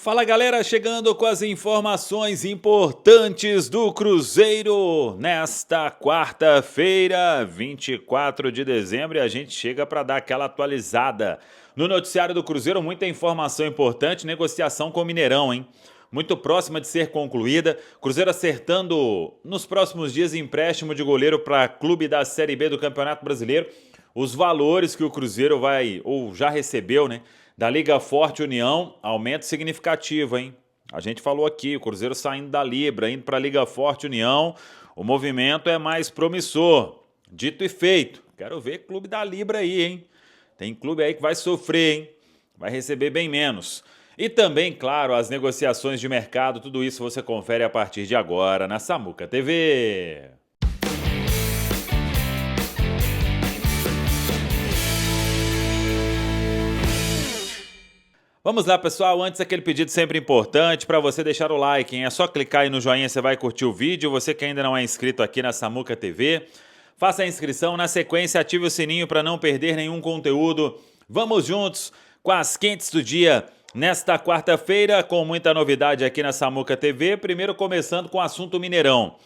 Fala galera, chegando com as informações importantes do Cruzeiro nesta quarta-feira, 24 de dezembro, e a gente chega para dar aquela atualizada no noticiário do Cruzeiro. Muita informação importante, negociação com o Mineirão, hein? Muito próxima de ser concluída. Cruzeiro acertando nos próximos dias empréstimo de goleiro para clube da Série B do Campeonato Brasileiro. Os valores que o Cruzeiro vai, ou já recebeu, né? Da Liga Forte União, aumento significativo, hein? A gente falou aqui, o Cruzeiro saindo da Libra, indo para a Liga Forte União, o movimento é mais promissor. Dito e feito, quero ver clube da Libra aí, hein? Tem clube aí que vai sofrer, hein? Vai receber bem menos. E também, claro, as negociações de mercado, tudo isso você confere a partir de agora na Samuca TV. Vamos lá, pessoal, antes aquele pedido sempre importante para você deixar o like, hein? É só clicar aí no joinha, você vai curtir o vídeo. Você que ainda não é inscrito aqui na Samuca TV, faça a inscrição, na sequência ative o sininho para não perder nenhum conteúdo. Vamos juntos com as quentes do dia nesta quarta-feira, com muita novidade aqui na Samuca TV. Primeiro começando com o assunto Mineirão.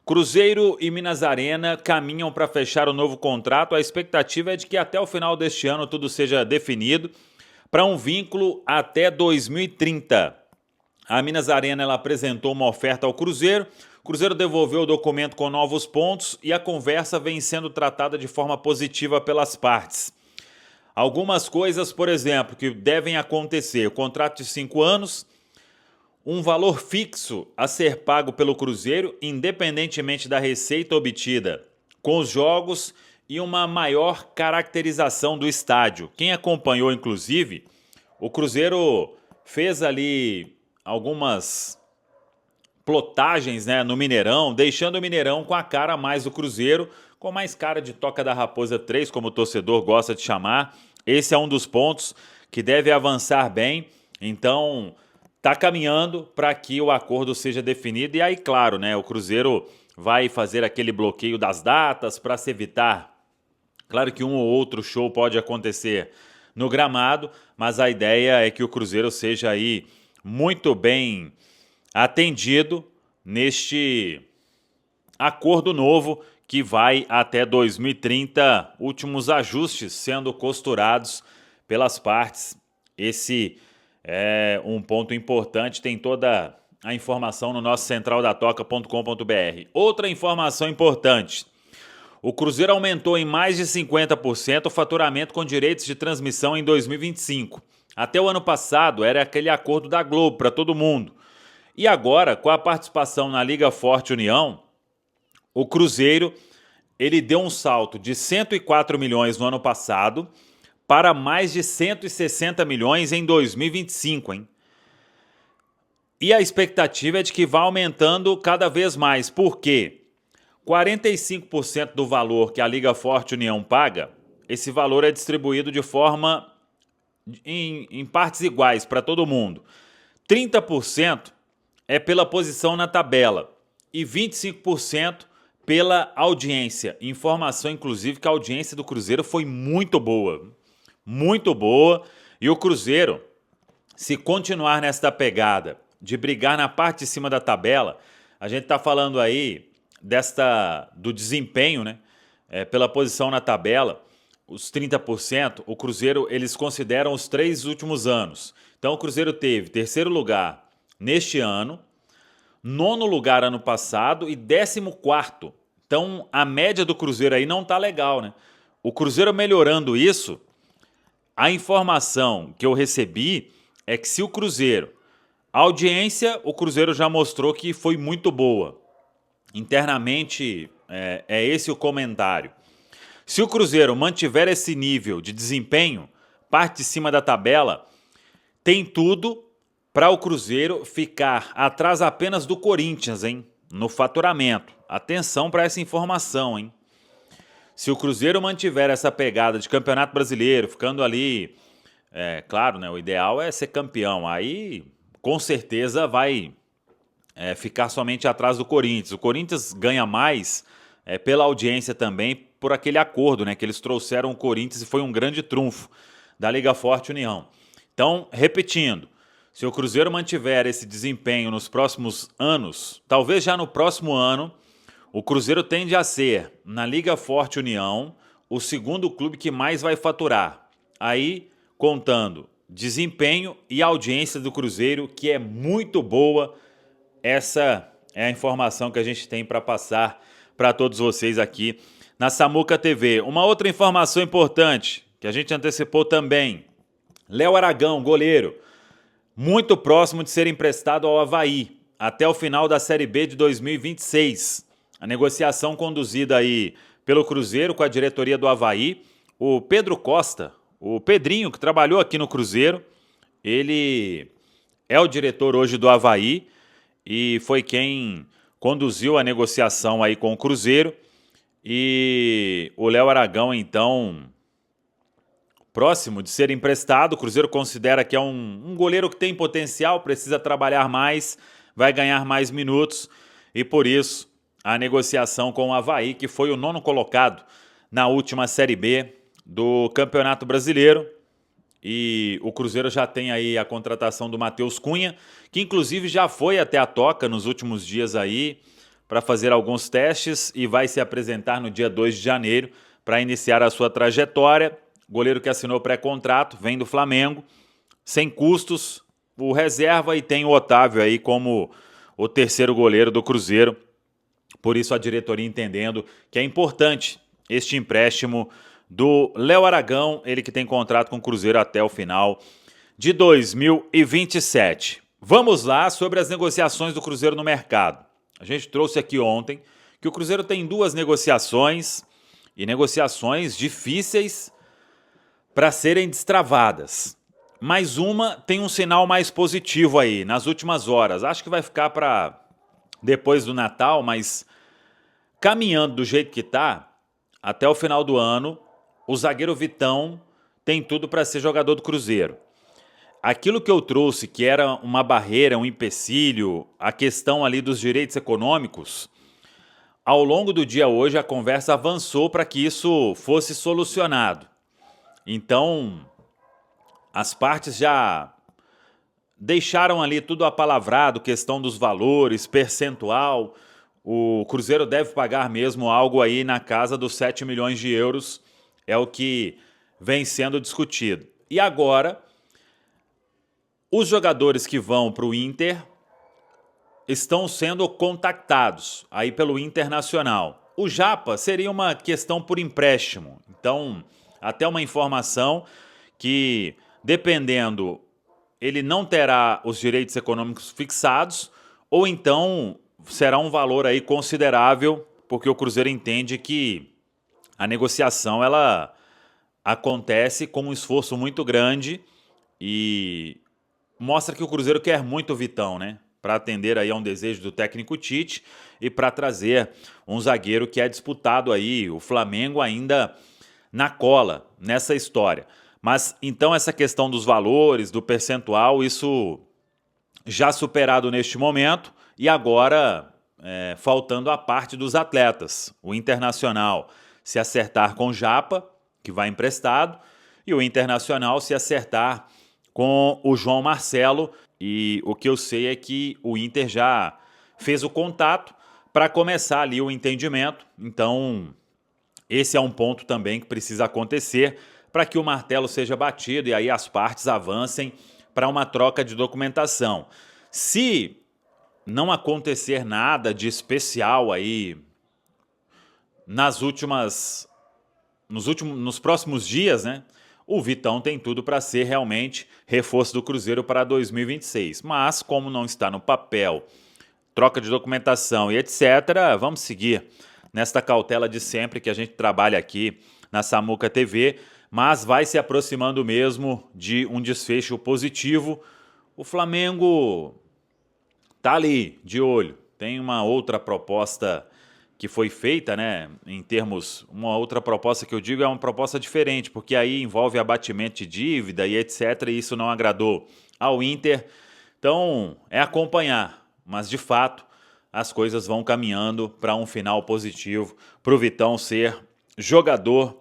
Cruzeiro e Minas Arena caminham para fechar o novo contrato. A expectativa é de que até o final deste ano tudo seja definido, para um vínculo até 2030. A Minas Arena ela apresentou uma oferta ao Cruzeiro, o Cruzeiro devolveu o documento com novos pontos e a conversa vem sendo tratada de forma positiva pelas partes. Algumas coisas, por exemplo, que devem acontecer: contrato de 5 anos, um valor fixo a ser pago pelo Cruzeiro, independentemente da receita obtida com os jogos, e uma maior caracterização do estádio. Quem acompanhou, inclusive, o Cruzeiro fez ali algumas plotagens, né, no Mineirão, deixando o Mineirão com a cara mais do Cruzeiro, com mais cara de Toca da Raposa 3, como o torcedor gosta de chamar. Esse é um dos pontos que deve avançar bem, então está caminhando para que o acordo seja definido. E aí, claro, né, o Cruzeiro vai fazer aquele bloqueio das datas para se evitar. Claro que um ou outro show pode acontecer no gramado, mas a ideia é que o Cruzeiro seja aí muito bem atendido neste acordo novo que vai até 2030, últimos ajustes sendo costurados pelas partes. Esse é um ponto importante, tem toda a informação no nosso centraldatoca.com.br. Outra informação importante: o Cruzeiro aumentou em mais de 50% o faturamento com direitos de transmissão em 2025. Até o ano passado era aquele acordo da Globo para todo mundo. E agora, com a participação na Liga Forte União, o Cruzeiro ele deu um salto de 104 milhões no ano passado para mais de 160 milhões em 2025, hein? E a expectativa é de que vá aumentando cada vez mais. Por quê? 45% do valor que a Liga Forte União paga, esse valor é distribuído de forma em partes iguais para todo mundo. 30% é pela posição na tabela e 25% pela audiência. Informação, inclusive, que a audiência do Cruzeiro foi muito boa. Muito boa. E o Cruzeiro, se continuar nesta pegada de brigar na parte de cima da tabela, a gente está falando aí do desempenho, né? Pela posição na tabela, os 30%, o Cruzeiro, eles consideram os 3 últimos anos. Então o Cruzeiro teve terceiro lugar neste ano, 9º lugar ano passado e 14º. Então a média do Cruzeiro aí não tá legal, né? O Cruzeiro melhorando isso, a informação que eu recebi é que se o Cruzeiro, a audiência, o Cruzeiro já mostrou que foi muito boa. Internamente, é esse o comentário. Se o Cruzeiro mantiver esse nível de desempenho, parte de cima da tabela, tem tudo para o Cruzeiro ficar atrás apenas do Corinthians, hein? No faturamento. Atenção para essa informação, hein? Se o Cruzeiro mantiver essa pegada de Campeonato Brasileiro, ficando ali, claro, né? O ideal é ser campeão. Aí, com certeza, vai ficar somente atrás do Corinthians. O Corinthians ganha mais pela audiência também, por aquele acordo, né, que eles trouxeram o Corinthians e foi um grande trunfo da Liga Forte União. Então, repetindo, Se o Cruzeiro mantiver esse desempenho nos próximos anos, talvez já no próximo ano, o Cruzeiro tende a ser, na Liga Forte União, o segundo clube que mais vai faturar. Aí, contando desempenho e audiência do Cruzeiro, que é muito boa. Essa é a informação que a gente tem para passar para todos vocês aqui na Samuca TV. Uma outra informação importante, que a gente antecipou também. Léo Aragão, goleiro, muito próximo de ser emprestado ao Avaí, até o final da Série B de 2026. A negociação conduzida aí pelo Cruzeiro com a diretoria do Avaí. O Pedro Costa, o Pedrinho, que trabalhou aqui no Cruzeiro, ele é o diretor hoje do Avaí e foi quem conduziu a negociação aí com o Cruzeiro. E o Léo Aragão, então, próximo de ser emprestado. O Cruzeiro considera que é um goleiro que tem potencial, precisa trabalhar mais, vai ganhar mais minutos e por isso a negociação com o Avaí, que foi o 9º colocado na última Série B do Campeonato Brasileiro. E o Cruzeiro já tem aí a contratação do Matheus Cunha, que inclusive já foi até a Toca nos últimos dias aí para fazer alguns testes e vai se apresentar no dia 2 de janeiro para iniciar a sua trajetória. Goleiro que assinou pré-contrato, vem do Flamengo, sem custos, o reserva, e tem o Otávio aí como o terceiro goleiro do Cruzeiro. Por isso a diretoria entendendo que é importante este empréstimo do Léo Aragão, ele que tem contrato com o Cruzeiro até o final de 2027. Vamos lá sobre as negociações do Cruzeiro no mercado. A gente trouxe aqui ontem que o Cruzeiro tem 2 negociações, e negociações difíceis para serem destravadas. Mas uma tem um sinal mais positivo aí, nas últimas horas. Acho que vai ficar para depois do Natal, mas caminhando do jeito que está, até o final do ano, o zagueiro Vitão tem tudo para ser jogador do Cruzeiro. Aquilo que eu trouxe, que era uma barreira, um empecilho, a questão ali dos direitos econômicos, ao longo do dia hoje a conversa avançou para que isso fosse solucionado. Então, as partes já deixaram ali tudo apalavrado, questão dos valores, percentual. O Cruzeiro deve pagar mesmo algo aí na casa dos 7 milhões de euros, é o que vem sendo discutido. E agora, os jogadores que vão para o Inter estão sendo contactados aí pelo Internacional. O Japa seria uma questão por empréstimo. Então, até uma informação que, dependendo, ele não terá os direitos econômicos fixados, ou então será um valor aí considerável, porque o Cruzeiro entende que a negociação ela acontece com um esforço muito grande e mostra que o Cruzeiro quer muito o Vitão, né? Para atender aí a um desejo do técnico Tite e para trazer um zagueiro que é disputado aí, o Flamengo ainda na cola nessa história. Mas então essa questão dos valores, do percentual, isso já superado neste momento e agora faltando a parte dos atletas. O Internacional se acertar com o Japa, que vai emprestado, e o Internacional se acertar com o João Marcelo. E o que eu sei é que o Inter já fez o contato para começar ali o entendimento. Então, esse é um ponto também que precisa acontecer para que o martelo seja batido e aí as partes avancem para uma troca de documentação. Se não acontecer nada de especial aí nos próximos dias, né? O Vitão tem tudo para ser realmente reforço do Cruzeiro para 2026. Mas, como não está no papel, troca de documentação e etc., vamos seguir nesta cautela de sempre que a gente trabalha aqui na Samuca TV, mas vai se aproximando mesmo de um desfecho positivo. O Flamengo tá ali, de olho. Tem uma outra proposta que foi feita, né, uma outra proposta que eu digo é uma proposta diferente, porque aí envolve abatimento de dívida e etc, e isso não agradou ao Inter. Então, é acompanhar, mas de fato, as coisas vão caminhando para um final positivo, para o Vitão ser jogador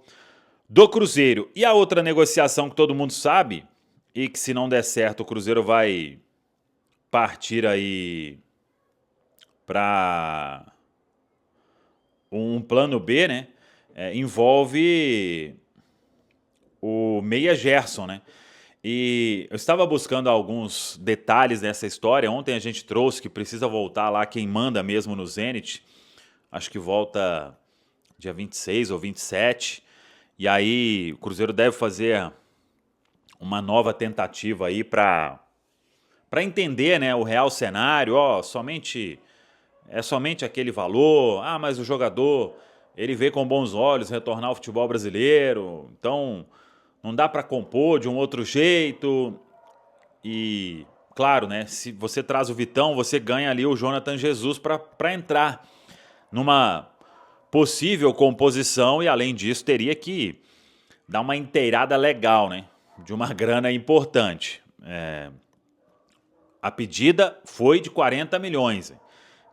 do Cruzeiro. E a outra negociação que todo mundo sabe e que se não der certo o Cruzeiro vai partir aí para um plano B, né? Envolve o meia Gerson, né? E eu estava buscando alguns detalhes dessa história. Ontem a gente trouxe que precisa voltar lá quem manda mesmo no Zenit. Acho que volta dia 26 ou 27. E aí o Cruzeiro deve fazer uma nova tentativa aí para entender, né, o real cenário. Somente aquele valor. Mas o jogador, ele vê com bons olhos retornar ao futebol brasileiro. Então não dá para compor de um outro jeito. E, claro, né, se você traz o Vitão, você ganha ali o Jonathan Jesus para entrar numa possível composição. E, além disso, teria que dar uma inteirada legal, né, de uma grana importante. A pedida foi de 40 milhões.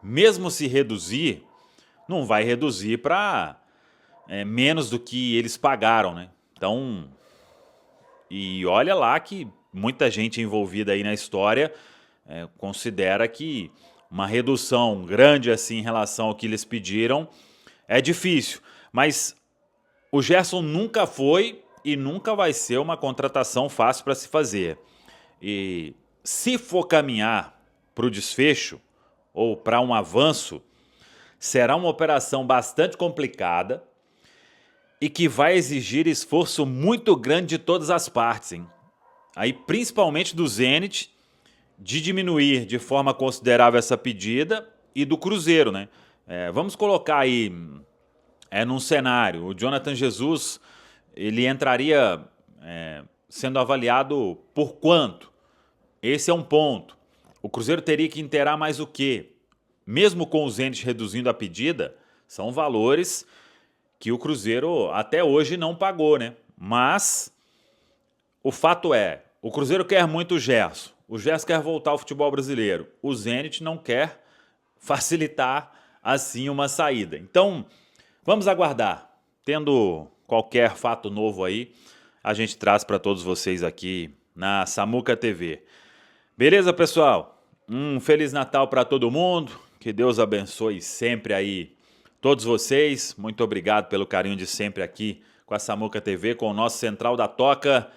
Mesmo se reduzir, não vai reduzir para menos do que eles pagaram, né? Então, e olha lá que muita gente envolvida aí na história considera que uma redução grande assim em relação ao que eles pediram é difícil. Mas o Gerson nunca foi e nunca vai ser uma contratação fácil para se fazer. E se for caminhar para o desfecho ou para um avanço, será uma operação bastante complicada e que vai exigir esforço muito grande de todas as partes, hein? Aí, principalmente do Zenit, de diminuir de forma considerável essa pedida, e do Cruzeiro, né? Vamos colocar aí num cenário, o Jonathan Jesus, ele entraria sendo avaliado por quanto? Esse é um ponto. O Cruzeiro teria que inteirar mais o quê? Mesmo com o Zenit reduzindo a pedida, são valores que o Cruzeiro até hoje não pagou, né? Mas o fato é, o Cruzeiro quer muito o Gerson. O Gerson quer voltar ao futebol brasileiro. O Zenit não quer facilitar assim uma saída. Então, vamos aguardar. Tendo qualquer fato novo aí, a gente traz para todos vocês aqui na Samuca TV. Beleza, pessoal? Um Feliz Natal para todo mundo. Que Deus abençoe sempre aí todos vocês. Muito obrigado pelo carinho de sempre aqui com a Samuca TV, com o nosso Central da Toca.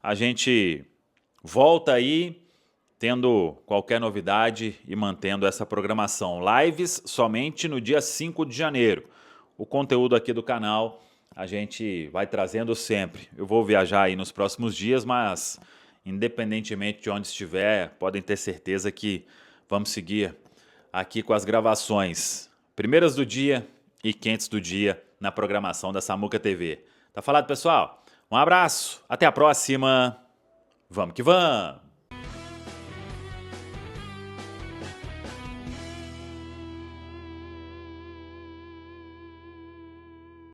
A gente volta aí tendo qualquer novidade e mantendo essa programação. Lives somente no dia 5 de janeiro. O conteúdo aqui do canal a gente vai trazendo sempre. Eu vou viajar aí nos próximos dias, mas independentemente de onde estiver, podem ter certeza que vamos seguir aqui com as gravações primeiras do dia e quentes do dia na programação da Samuca TV. Tá falado, pessoal? Um abraço, até a próxima. Vamos que vamos!